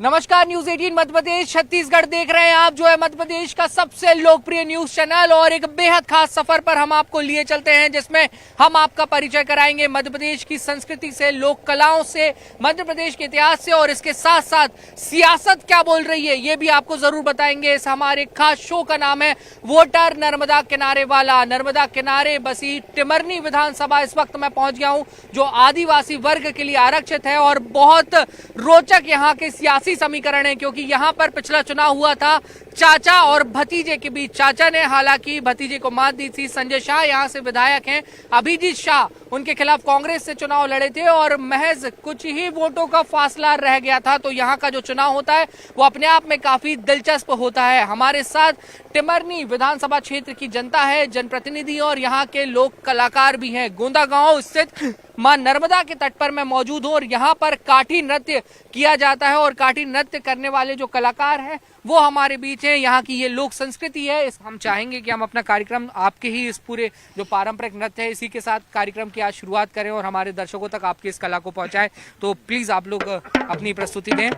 नमस्कार, न्यूज 18 मध्य प्रदेश छत्तीसगढ़ देख रहे हैं आप, जो है मध्य प्रदेश का सबसे लोकप्रिय न्यूज चैनल। और एक बेहद खास सफर पर हम आपको लिए चलते हैं, जिसमें हम आपका परिचय कराएंगे मध्य प्रदेश की संस्कृति से, लोक कलाओं से, मध्य प्रदेश के इतिहास से, और इसके साथ साथ सियासत क्या बोल रही है ये भी आपको जरूर बताएंगे। इस हमारे खास शो का नाम है वोटर नर्मदा किनारे वाला। नर्मदा किनारे बसी टिमरनी विधानसभा इस वक्त मैं पहुंच गया हूं, जो आदिवासी वर्ग के लिए आरक्षित है। और बहुत रोचक यहाँ के सियासी समीकरण है, क्योंकि यहाँ पर पिछला चुनाव हुआ था चाचा और भतीजे के बीच। चाचा ने हालांकि भतीजे को मात दी थी। संजय शाह यहाँ से विधायक हैं, अभिजीत शाह उनके खिलाफ कांग्रेस से चुनाव लड़े थे और महज कुछ ही वोटों का फासला रह गया था। तो यहाँ का जो चुनाव होता है वो अपने आप में काफी दिलचस्प होता है। हमारे साथ टिमरनी विधानसभा क्षेत्र की जनता है, जनप्रतिनिधि और यहाँ के लोक कलाकार भी हैं। गोंदा गांव स्थित मां नर्मदा के तट पर मैं मौजूद हूँ और यहाँ पर काठी नृत्य किया जाता है। और काठी नृत्य करने वाले जो कलाकार हैं वो हमारे बीच हैं। यहाँ की ये लोक संस्कृति है। हम चाहेंगे कि हम अपना कार्यक्रम आपके ही इस पूरे जो पारंपरिक नृत्य है इसी के साथ कार्यक्रम की आज शुरुआत करें और हमारे दर्शकों तक आपकी इस कला को पहुंचाएं। तो प्लीज आप लोग अपनी प्रस्तुति दें।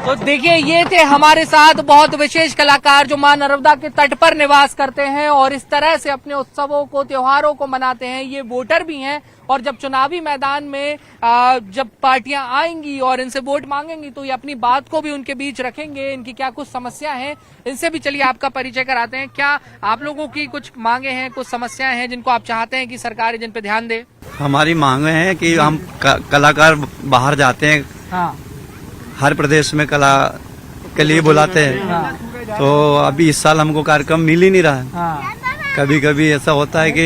तो देखिए, ये थे हमारे साथ बहुत विशेष कलाकार जो मां नर्मदा के तट पर निवास करते हैं और इस तरह से अपने उत्सवों को, त्योहारों को मनाते हैं। ये वोटर भी हैं और जब चुनावी मैदान में जब पार्टियां आएंगी और इनसे वोट मांगेंगी तो ये अपनी बात को भी उनके बीच रखेंगे। इनकी क्या कुछ समस्या हैं, इनसे भी चलिए आपका परिचय कराते हैं। क्या आप लोगों की कुछ मांगे हैं, कुछ समस्याएं हैं जिनको आप चाहते हैं कि सरकार जिन पे ध्यान दे? हमारी मांगे हैं कि हम कलाकार बाहर जाते हैं, हाँ, हर प्रदेश में कला के लिए बुलाते हैं। हाँ। तो अभी इस साल हमको कार्यक्रम मिल ही नहीं रहा है। हाँ। कभी कभी ऐसा होता है कि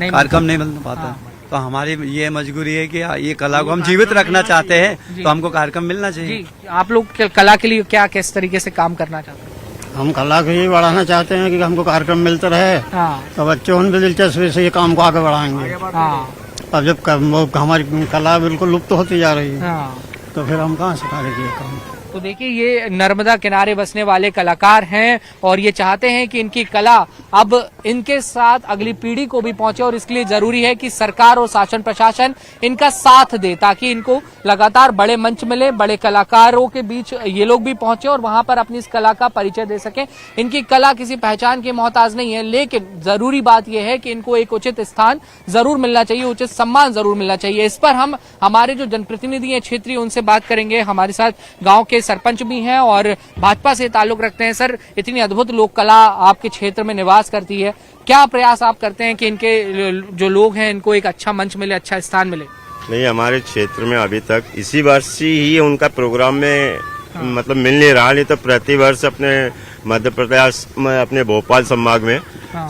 कार्यक्रम नहीं मिल पाता। हाँ। तो हमारी ये मजबूरी है कि ये कला को हम जीवित रखना चाहते हैं, तो हमको कार्यक्रम मिलना चाहिए। जी, आप लोग कला के लिए क्या किस तरीके से काम करना चाहते हैं? हम कला को ये बढ़ाना चाहते हैं कि हमको कार्यक्रम मिलता रहे। हाँ। तो बच्चों भी दिलचस्पी से ये काम को आगे बढ़ाएंगे। हाँ। अब जब हमारी कला बिल्कुल लुप्त होती जा रही है, हाँ। तो फिर हम कहाँ से करेंगे काम? तो देखिए, ये नर्मदा किनारे बसने वाले कलाकार हैं और ये चाहते हैं कि इनकी कला अब इनके साथ अगली पीढ़ी को भी पहुंचे। और इसके लिए जरूरी है कि सरकार और शासन प्रशासन इनका साथ दे, ताकि इनको लगातार बड़े मंच मिले, बड़े कलाकारों के बीच ये लोग भी पहुंचे और वहां पर अपनी इस कला का परिचय दे सकें। इनकी कला किसी पहचान के मोहताज नहीं है, लेकिन जरूरी बात यह है कि इनको एक उचित स्थान जरूर मिलना चाहिए, उचित सम्मान जरूर मिलना चाहिए। इस पर हम हमारे जो जनप्रतिनिधि हैं क्षेत्रीय, उनसे बात करेंगे। हमारे साथ गाँव के सरपंच भी हैं और भाजपा से ताल्लुक रखते हैं। सर, इतनी अद्भुत लोक कला आपके क्षेत्र में निवास करती है, क्या प्रयास आप करते हैं कि इनके जो लोग हैं इनको एक अच्छा मंच मिले, अच्छा स्थान मिले? नहीं, हमारे क्षेत्र में अभी तक इसी वर्ष ही उनका प्रोग्राम में मतलब मिल नहीं रहा। नहीं तो प्रति वर्ष अपने मध्य प्रदेश में, अपने भोपाल संभाग में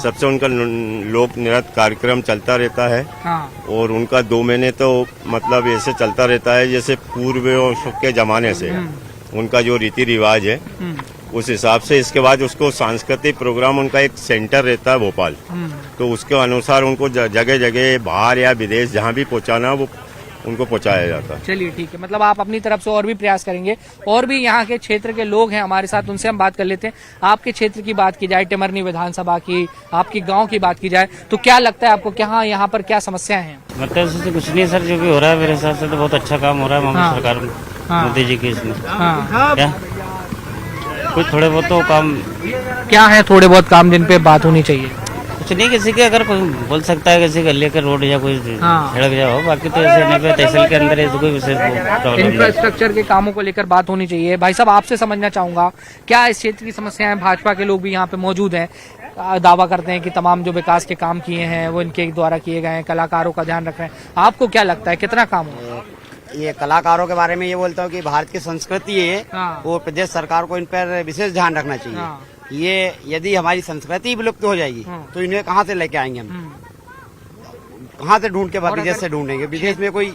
सबसे उनका लोक नृत्य कार्यक्रम चलता रहता है। और उनका 2 महीने तो मतलब ऐसे चलता रहता है जैसे पूर्वों के जमाने से उनका जो रीति रिवाज है उस हिसाब से। इसके बाद उसको सांस्कृतिक प्रोग्राम, उनका एक सेंटर रहता है भोपाल, तो उसके अनुसार उनको जगह जगह बाहर या विदेश जहाँ भी पहुँचाना वो उनको पहुँचाया जाता है। चलिए ठीक है, मतलब आप अपनी तरफ से और भी प्रयास करेंगे। और भी यहाँ के क्षेत्र के लोग हैं हमारे साथ, उनसे हम बात कर लेते हैं। आपके क्षेत्र की बात की जाए, टिमरनी विधानसभा की, आपकी गांव की बात की जाए, तो क्या लगता है आपको, क्या यहाँ पर क्या समस्याएं हैं? मतलब कुछ नहीं सर, जो भी हो रहा है मेरे हिसाब से तो बहुत अच्छा काम हो रहा है ममता सरकार में, मोदी जी की इसमें। क्या कुछ थोड़े बहुत तो काम क्या है, थोड़े बहुत काम जिन पे बात होनी चाहिए? कुछ नहीं, किसी के अगर कोई बोल सकता है किसी गली के रोड या कोई सड़क जाओ, बाकी तो ऐसे नहीं पे तहसील के अंदर ऐसे कोई विशेष प्रॉब्लम। इंफ्रास्ट्रक्चर के कामों को लेकर बात होनी चाहिए। भाई साहब, आपसे समझना चाहूंगा, क्या इस क्षेत्र की समस्याएं, भाजपा के लोग भी यहाँ पे मौजूद हैं, दावा करते हैं कि तमाम जो विकास के काम किए हैं वो इनके द्वारा किए गए हैं, कलाकारों का ध्यान रख रहे हैं, आपको क्या लगता है कितना काम हो? ये कलाकारों के बारे में ये बोलता हूँ कि भारत की संस्कृति है, हाँ। वो प्रदेश सरकार को इन पर विशेष ध्यान रखना चाहिए। हाँ। ये यदि हमारी संस्कृति विलुप्त हो जाएगी तो इन्हें कहाँ से लेके आएंगे हम, कहाँ से ढूंढ के विदेश से ढूंढेंगे, विदेश में कोई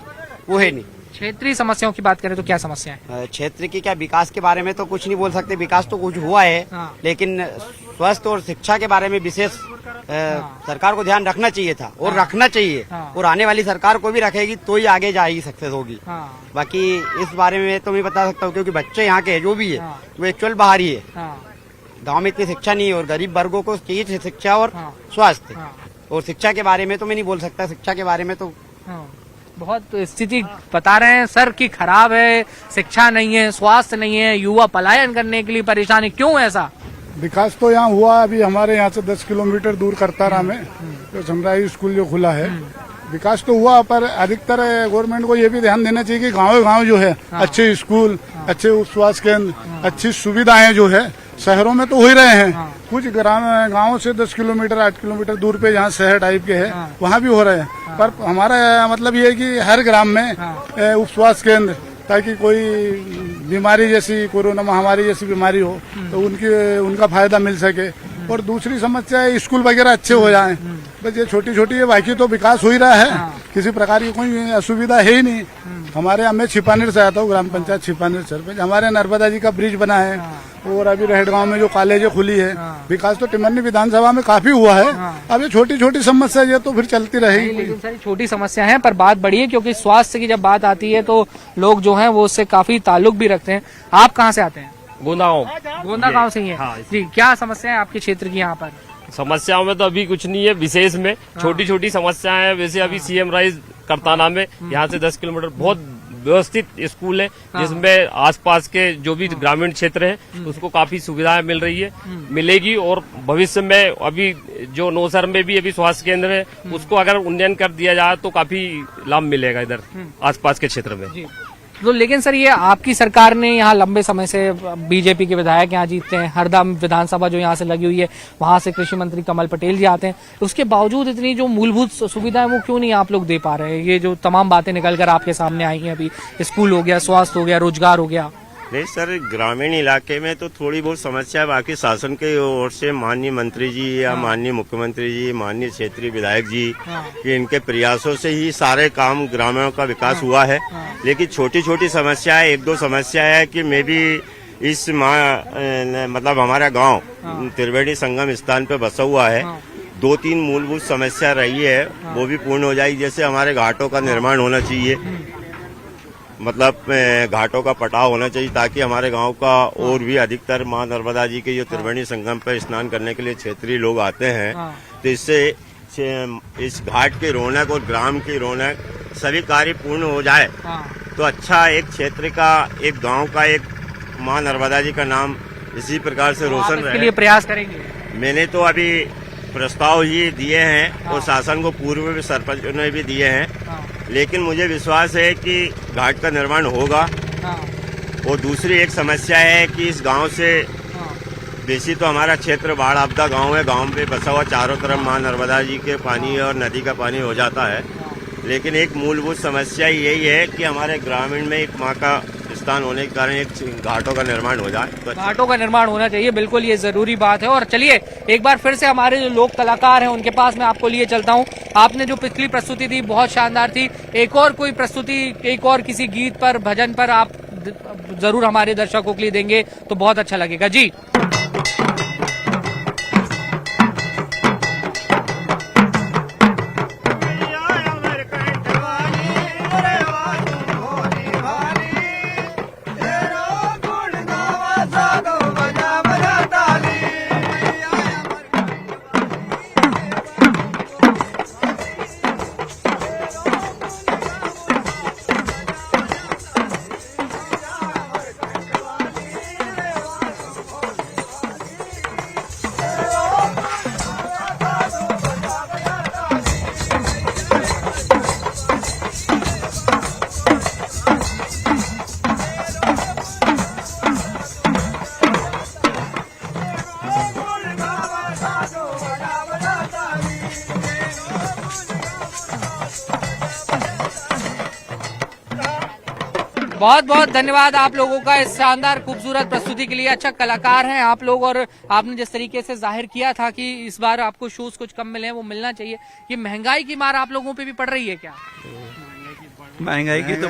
वो है नहीं। क्षेत्रीय समस्याओं की बात करें तो क्या समस्या है? क्षेत्र की क्या, विकास के बारे में तो कुछ नहीं बोल सकते, विकास तो कुछ हुआ है, लेकिन स्वास्थ्य और शिक्षा के बारे में विशेष सरकार को ध्यान रखना चाहिए था और रखना चाहिए, और आने वाली सरकार को भी रखेगी तो ही आगे जाएगी, सक्सेस होगी। बाकी इस बारे में तो मैं बता सकता हूँ, क्योंकि बच्चे यहाँ के जो भी है वो एक्चुअल बाहरी है, गांव में इतनी शिक्षा नहीं है, और गरीब वर्गों को चाहिए शिक्षा और स्वास्थ्य। और शिक्षा के बारे में तो मैं नहीं बोल सकता, शिक्षा के बारे में तो बहुत स्थिति बता रहे हैं सर कि खराब है, शिक्षा नहीं है, स्वास्थ्य नहीं है, युवा पलायन करने के लिए परेशानी। क्यों ऐसा? विकास तो यहाँ हुआ, अभी हमारे यहाँ से 10 किलोमीटर दूर करतारा में तो समराई स्कूल जो खुला है, विकास तो हुआ, पर अधिकतर गवर्नमेंट को ये भी ध्यान देना चाहिए कि गाँव जो है अच्छे स्कूल, अच्छे स्वास्थ्य केंद्र, अच्छी सुविधाएं जो है शहरों में तो हो ही रहे हैं, कुछ गाँव से 10 किलोमीटर 8 किलोमीटर दूर पे जहाँ शहर टाइप के है वहाँ भी हो रहे हैं। पर हमारा मतलब ये है कि हर ग्राम में उप स्वास्थ्य केंद्र, ताकि कोई बीमारी जैसी कोरोना महामारी जैसी बीमारी हो तो उनका फायदा मिल सके। और दूसरी समस्या है स्कूल वगैरह अच्छे हो जाएं, बस ये छोटी छोटी है, बाकी तो विकास हो ही रहा है, किसी प्रकार की कोई असुविधा है ही नहीं। हमारे यहाँ मैं छिपानेर से आता हूँ, ग्राम पंचायत छिपानेर सरपंच, हमारे नर्मदा जी का ब्रिज बना है, और अभी रहट गांव में जो कॉलेज खुली है, विकास तो टिमरनी विधानसभा में काफी हुआ है। अब ये छोटी छोटी समस्या ये तो फिर चलती रहेगी। लेकिन सारी छोटी समस्या है, पर बात बड़ी है, क्योंकि स्वास्थ्य की जब बात आती है तो लोग जो हैं वो उससे काफी ताल्लुक भी रखते हैं। आप कहाँ से आते हैं? गोंदा गाँव से ही है जी। क्या समस्या है आपके क्षेत्र की यहाँ पर? समस्याओं में तो अभी कुछ नहीं है, विशेष में छोटी छोटी समस्याएं हैं। वैसे अभी सीएम राइज करताना में यहाँ से 10 किलोमीटर बहुत व्यवस्थित स्कूल है, जिसमें आसपास के जो भी ग्रामीण क्षेत्र है उसको काफी सुविधाएं मिल रही है, मिलेगी। और भविष्य में अभी जो नौसर में भी अभी स्वास्थ्य केंद्र है उसको अगर उन्नयन कर दिया जाए तो काफी लाभ मिलेगा इधर आसपास के क्षेत्र में। तो लेकिन सर ये आपकी सरकार ने यहाँ लंबे समय से बीजेपी के विधायक यहाँ जीतते हैं, हरदम विधानसभा जो यहाँ से लगी हुई है वहाँ से कृषि मंत्री कमल पटेल जी आते हैं, उसके बावजूद इतनी जो मूलभूत सुविधाएं वो क्यों नहीं आप लोग दे पा रहे हैं? ये जो तमाम बातें निकल कर आपके सामने आई हैं, अभी स्कूल हो गया, स्वास्थ्य हो गया, रोजगार हो गया। नहीं सर, ग्रामीण इलाके में तो थोड़ी बहुत समस्या है, बाकी शासन की ओर से माननीय मंत्री जी या माननीय मुख्यमंत्री जी, माननीय क्षेत्रीय विधायक जी कि इनके प्रयासों से ही सारे काम ग्रामीणों का विकास हुआ है। लेकिन छोटी छोटी समस्या है, एक दो समस्या है कि मे भी इस मतलब हमारा गांव त्रिवेणी संगम स्थान पे बसा हुआ है, 2-3 मूलभूत समस्या रही है, वो भी पूर्ण हो जाएगी। जैसे हमारे घाटों का निर्माण होना चाहिए, मतलब घाटों का पटाव होना चाहिए, ताकि हमारे गांव का और भी अधिकतर मां नर्मदा जी के जो त्रिवेणी संगम पर स्नान करने के लिए क्षेत्रीय लोग आते हैं, तो इससे इस घाट की रौनक और ग्राम की रौनक सभी कार्य पूर्ण हो जाए तो अच्छा एक क्षेत्र का, एक गांव का, एक मां नर्मदा जी का नाम इसी प्रकार से रोशन रहे। इसके लिए प्रयास करेंगे। मैंने तो अभी प्रस्ताव ही दिए हैं और शासन को पूर्व में सरपंचों ने भी दिए हैं, लेकिन मुझे विश्वास है कि घाट का निर्माण होगा। और दूसरी एक समस्या है कि इस गांव से बेसी तो हमारा क्षेत्र बाढ़ आपदा गांव है, गांव पे बसा हुआ चारों तरफ मां नर्मदा जी के पानी और नदी का पानी हो जाता है, लेकिन एक मूलभूत समस्या यही है कि हमारे ग्रामीण में एक मां का स्थान होने के कारण एक घाटों का निर्माण हो जाए तो घाटों का निर्माण होना चाहिए, बिल्कुल ये जरूरी बात है। और चलिए एक बार फिर से हमारे जो लोक कलाकार हैं उनके पास मैं आपको लिए चलता हूं। आपने जो पिछली प्रस्तुति दी बहुत शानदार थी, एक और कोई प्रस्तुति एक और किसी गीत पर, भजन पर आप जरूर हमारे दर्शकों के लिए देंगे तो बहुत अच्छा लगेगा जी। बहुत बहुत धन्यवाद आप लोगों का इस शानदार खूबसूरत प्रस्तुति के लिए। अच्छा कलाकार हैं आप लोग, और आपने जिस तरीके से जाहिर किया था कि इस बार आपको शोज कुछ कम मिले हैं, वो मिलना चाहिए। ये महंगाई की मार आप लोगों पे भी पड़ रही है क्या? महंगाई की तो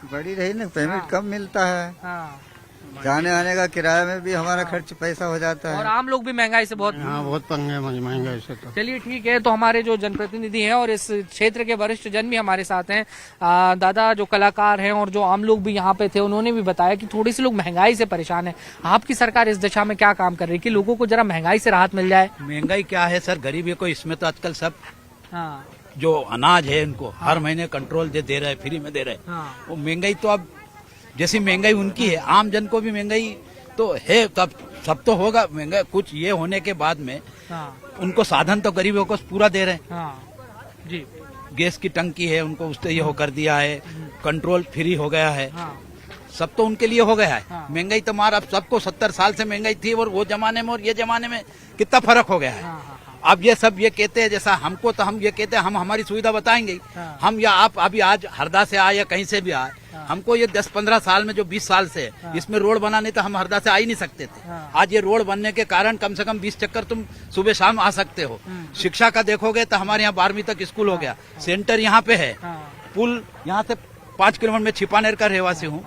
बड़ी रही ना, पेमेंट कम मिलता है। हाँ। जाने आने का किराया में भी हमारा खर्च पैसा हो जाता है। और आम लोग भी महंगाई से बहुत हाँ बहुत पंगे महंगाई से तो। चलिए ठीक है, तो हमारे जो जनप्रतिनिधि हैं और इस क्षेत्र के वरिष्ठ जन भी हमारे साथ हैं। दादा जो कलाकार हैं और जो आम लोग भी यहाँ पे थे, उन्होंने भी बताया कि थोड़ी सी लोग महंगाई से परेशान है। आपकी सरकार इस दिशा में क्या काम कर रही है कि लोगों को जरा महंगाई से राहत मिल जाए? महंगाई क्या है सर, गरीबी को इसमें तो आजकल सब हाँ जो अनाज है उनको हर महीने कंट्रोल दे रहे, फ्री में दे रहे। हाँ। वो महंगाई तो अब जैसी महंगाई उनकी है, आम जन को भी महंगाई तो है, तब सब तो होगा महंगा। कुछ ये होने के बाद में उनको साधन तो गरीबों को पूरा दे रहे हैं। जी गैस की टंकी है उनको उससे ये हो कर दिया है, कंट्रोल फ्री हो गया है, सब तो उनके लिए हो गया है। महंगाई तो मार अब सबको 70 साल से महंगाई थी और वो जमाने में और ये जमाने में कितना फर्क हो गया है। अब ये सब ये कहते हैं जैसा हमको, तो हम ये कहते हैं हम हमारी सुविधा बताएंगे। हम या आप अभी आज हरदा से आए या कहीं से भी आए, हमको ये 10-15 साल में जो 20 साल से इसमें रोड बनाने तो हम हरदा से आ ही नहीं सकते थे। आज ये रोड बनने के कारण कम से कम 20 चक्कर तुम सुबह शाम आ सकते हो। शिक्षा का देखोगे तो हमारे यहाँ 12वीं तक स्कूल हो गया, सेंटर यहाँ पे है, पुल यहाँ से 5 किलोमीटर में छिपानेर का रहवासी हूँ,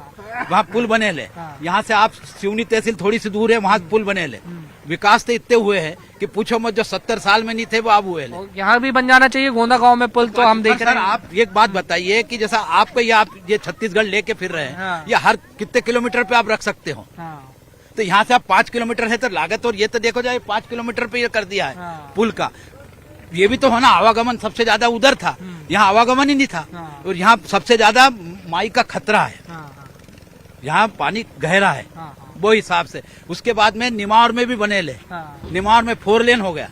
वहाँ पुल बने ले। यहाँ से आप सिवनी तहसील थोड़ी सी दूर है, वहाँ पुल बने ले। विकास तो इतने हुए हैं कि पूछो मत, जो 70 साल में नहीं थे वो अब हुए ले। यहाँ भी बन जाना चाहिए गोंदा गांव में पुल, तो हम देख रहे हैं। आप एक बात बताइए कि जैसा आपको ये आप ये छत्तीसगढ़ लेके फिर रहे हैं, ये हर कितने किलोमीटर पे आप रख सकते हो? तो यहाँ से आप 5 किलोमीटर है तो लागत, और ये तो देखो जाए 5 किलोमीटर पे ये कर दिया है पुल का। ये भी तो है ना, आवागमन सबसे ज्यादा उधर था, यहाँ आवागमन ही नहीं था। और यहाँ सबसे ज्यादा माई का खतरा है, यहाँ पानी गहरा है वो हिसाब से। उसके बाद में निमाड़ में भी बने ले, निमाड़ में 4 लेन हो गया,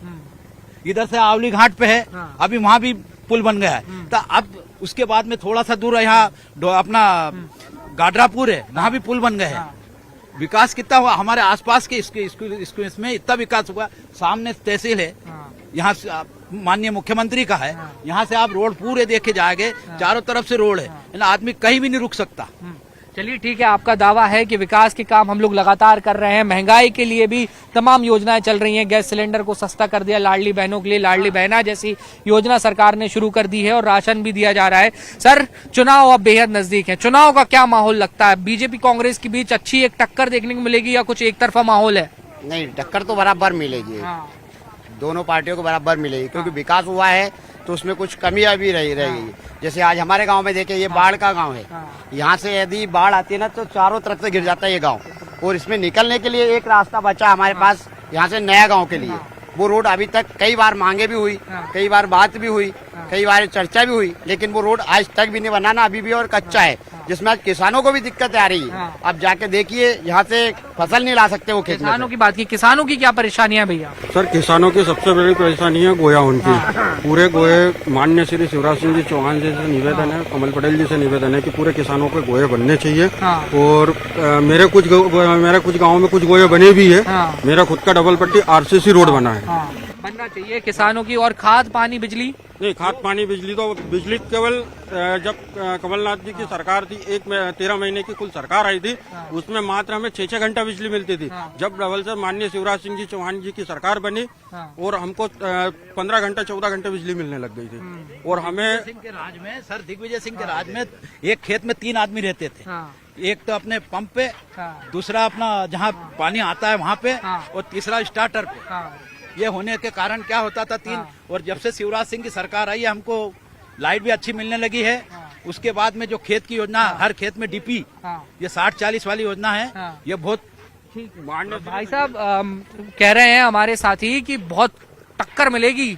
इधर से आवली घाट पे है, अभी वहाँ भी पुल बन गया है। तो अब उसके बाद में थोड़ा सा दूर यहाँ अपना गाडरापुर है, वहाँ भी पुल बन गए हैं। विकास कितना हुआ हमारे आसपास के इसमें इतना विकास हुआ। सामने तहसील है, यहाँ माननीय मुख्यमंत्री का है, यहाँ से आप रोड पूरे देखे जाएंगे, चारों तरफ से रोड है, आदमी कहीं भी नहीं रुक सकता। चलिए ठीक है, आपका दावा है कि विकास के काम हम लोग लगातार कर रहे हैं। महंगाई के लिए भी तमाम योजनाएं चल रही हैं। गैस सिलेंडर को सस्ता कर दिया, लाडली बहनों के लिए लाडली बहना जैसी योजना सरकार ने शुरू कर दी है, और राशन भी दिया जा रहा है। सर, चुनाव अब बेहद नजदीक है, चुनाव का क्या माहौल लगता है? बीजेपी कांग्रेस के बीच अच्छी एक टक्कर देखने को मिलेगी या कुछ एक तरफा माहौल है? नहीं, टक्कर तो बराबर मिलेगी, दोनों पार्टियों को बराबर मिलेगी, क्योंकि विकास हुआ है तो उसमें कुछ कमियां भी रहेगी। जैसे आज हमारे गांव में देखिए, ये बाढ़ का गांव है, यहाँ से यदि बाढ़ आती है ना तो चारों तरफ से गिर जाता है ये गांव, और इसमें निकलने के लिए एक रास्ता बचा हमारे पास यहाँ से नया गांव के लिए। वो रोड अभी तक कई बार मांगे भी हुई, कई बार बात भी हुई, कई बार चर्चा भी हुई, लेकिन वो रोड आज तक भी नहीं बनाना, अभी भी और कच्चा है, जिसमें आज किसानों को भी दिक्कत आ रही है। अब जाके देखिए, यहाँ से फसल नहीं ला सकते वो खेत में। किसानों की बात की, किसानों की क्या परेशानियां भैया? सर, किसानों की सबसे बड़ी परेशानी है गोया उनकी। पूरे गोये माननीय श्री शिवराज सिंह जी चौहान जी से निवेदन है, कमल पटेल जी से निवेदन है कि पूरे किसानों को गोये बनने चाहिए। और मेरे कुछ गाँव में कुछ गोये बने भी है। मेरा खुद का डबल पट्टी RCC रोड बना है, बनना चाहिए किसानों की। और खाद पानी बिजली? नहीं, खाद पानी बिजली तो बिजली केवल जब कमलनाथ जी की सरकार थी, 13 महीने की कुल सरकार आई थी, उसमें मात्र हमें 6-6 घंटा बिजली मिलती थी। जब डबल से माननीय शिवराज सिंह जी चौहान जी की सरकार बनी और हमको 15 घंटा 14 घंटे बिजली मिलने लग गई थी। और हमें सिंह के राज में, सर दिग्विजय सिंह के राज में एक खेत में 3 आदमी रहते थे। एक तो अपने पंप पे, दूसरा अपना जहाँ पानी आता है वहाँ पे, और तीसरा स्टार्टर पे। ये होने के कारण क्या होता था 3, और जब से शिवराज सिंह की सरकार आई है हमको लाइट भी अच्छी मिलने लगी है। उसके बाद में जो खेत की योजना, हर खेत में DP, ये 60-40 वाली योजना है, ये बहुत भाई साहब कह रहे हैं हमारे साथी कि बहुत टक्कर मिलेगी,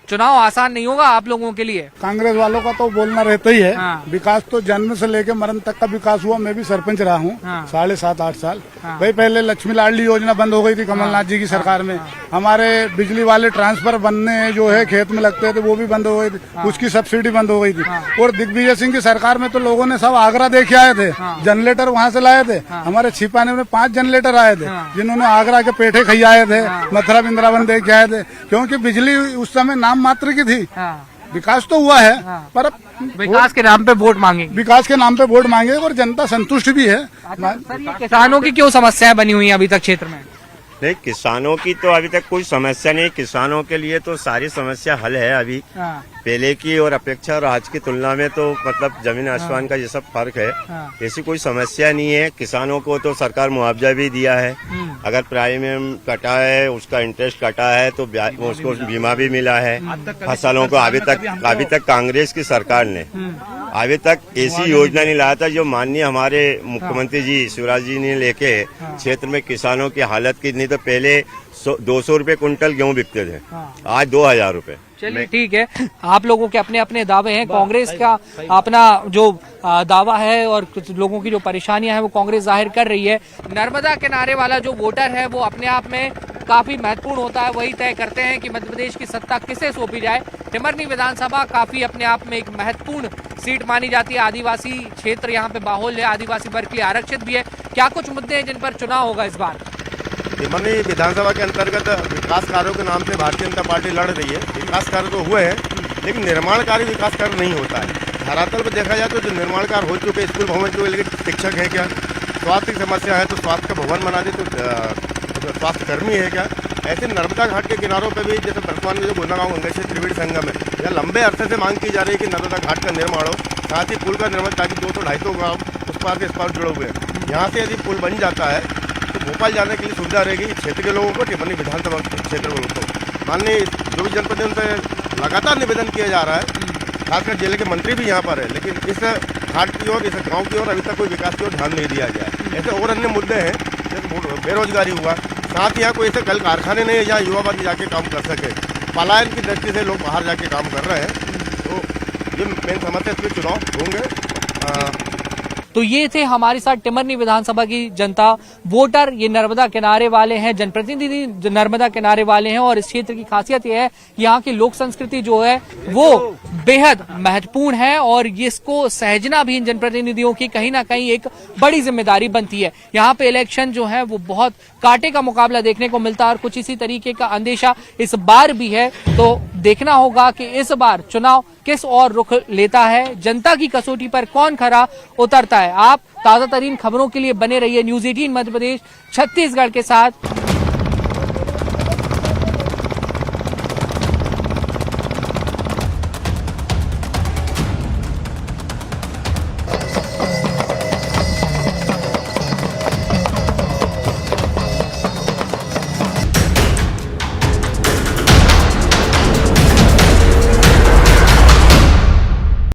चुनाव आसान नहीं होगा आप लोगों के लिए। कांग्रेस वालों का तो बोलना रहता ही है। विकास तो जन्म से लेके मरण तक का विकास हुआ। मैं भी सरपंच रहा हूँ 7.5-8 साल। भाई पहले लक्ष्मी लाडली योजना बंद हो गई थी कमलनाथ जी की सरकार में। हमारे बिजली वाले ट्रांसफर बनने जो है खेत में लगते थे वो भी बंद हो गई थी, उसकी सब्सिडी बंद हो गई थी। और दिग्विजय सिंह की सरकार में तो लोगों ने सब आगरा देखे आए थे, जनरेटर वहाँ से लाए थे। हमारे छिपाने में 5 जनरेटर आए थे, जिन्होंने आगरा के पेठे खियाए थे, मथुरा वृंदावन देखे आए थे, क्योंकि बिजली उस समय नाम मात्र की थी। विकास तो हुआ है पर विकास के नाम पे वोट मांगेंगे। विकास के नाम पे वोट मांगे और जनता संतुष्ट भी है। सर, ये किसानों की क्यों समस्याएं बनी हुई हैं अभी तक क्षेत्र में? नहीं, किसानों की तो अभी तक कोई समस्या नहीं। किसानों के लिए तो सारी समस्या हल है अभी। पहले की और अपेक्षा और आज की तुलना में तो मतलब जमीन आसमान का ये सब फर्क है। ऐसी कोई समस्या नहीं है। किसानों को तो सरकार मुआवजा भी दिया है। अगर प्रीमियम कटा है, उसका इंटरेस्ट कटा है तो उसको बीमा भी मिला है। फसलों को अभी तक कांग्रेस की सरकार ने अभी तक ऐसी योजना नहीं लाया था जो माननीय हमारे मुख्यमंत्री जी शिवराज जी ने लेके क्षेत्र में किसानों की हालत की। नहीं तो पहले 200 रुपए कुंटल गेहूं बिकते थे, आज 2000 रुपए। चलिए ठीक है, आप लोगों के अपने अपने दावे हैं, कांग्रेस का अपना जो दावा है और कुछ लोगों की जो परेशानियां हैं वो कांग्रेस जाहिर कर रही है। नर्मदा किनारे वाला जो वोटर है वो अपने आप में काफी महत्वपूर्ण होता है, वही तय करते हैं कि मध्य प्रदेश की सत्ता किसे सौंपी जाए। टिमरनी विधानसभा काफी अपने आप में एक महत्वपूर्ण सीट मानी जाती है। आदिवासी क्षेत्र यहाँ पे बाहुल्य है, आदिवासी वर्ग के लिए आरक्षित भी है। क्या कुछ मुद्दे हैं जिन पर चुनाव होगा इस बार? टिमरनी विधानसभा के अंतर्गत विकास कार्यों के नाम से भारतीय जनता पार्टी लड़ रही है। विकास कार्य तो हुए हैं लेकिन निर्माणकारी विकास कार्य नहीं होता है। धरातल पर देखा जाए तो जो निर्माण कार्य हो चुके स्कूल भवन जो, लेकिन शिक्षक है क्या, स्वास्थ्य की समस्या है तो स्वास्थ्य का भवन बना दे तो स्वास्थ्य कर्मी है क्या। ऐसे नर्मदा घाट के किनारों पर भी जैसे वर्तमान में जो गुनागांव गंगेश्वर त्रिवेणी संगम है, यह लंबे अरसे से मांग की जा रही है कि नर्मदा घाट का निर्माण हो, साथ ही पुल का निर्माण ताकि 200-250 गाँव उस पार के इस पार जुड़े हुए हैं। यहाँ से यदि पुल बन जाता है तो भोपाल जाने के लिए सुविधा रहेगी क्षेत्र के लोगों को, टिमरनी विधानसभा क्षेत्र के लोगों को। माननीय जो भी जनप्रतिनिधि उनसे लगातार निवेदन किया जा रहा है, खासकर जिले के मंत्री भी यहाँ पर है, लेकिन इस घाट की ओर, इस गांव की ओर अभी तक कोई विकास की ओर ध्यान नहीं दिया गया है। ऐसे और अन्य मुद्दे हैं जैसे बेरोजगारी हुआ, साथ ही यहाँ कोई ऐसे कल कारखाने नहीं है जहाँ युवा वर्ग जाके काम कर सके। पलायन की दृष्टि से लोग बाहर जाके काम कर रहे हैं, तो ये मेन समस्या, इसमें चुनाव होंगे। तो ये थे हमारे साथ टिमरनी विधानसभा की जनता, वोटर। ये नर्मदा किनारे वाले हैं, जनप्रतिनिधि नर्मदा किनारे वाले हैं और इस क्षेत्र की खासियत ये है यहाँ की लोक संस्कृति जो है वो बेहद महत्वपूर्ण है और इसको सहजना भी इन जनप्रतिनिधियों की कहीं ना कहीं एक बड़ी जिम्मेदारी बनती है। यहाँ पे इलेक्शन जो है वो बहुत कांटे का मुकाबला देखने को मिलता है और कुछ इसी तरीके का अंदेशा इस बार भी है। तो देखना होगा कि इस बार चुनाव किस और रुख लेता है, जनता की कसौटी पर कौन खरा उतरता है। आप ताजा तरीन खबरों के लिए बने रहिए न्यूज़ 18 मध्य प्रदेश छत्तीसगढ़ के साथ।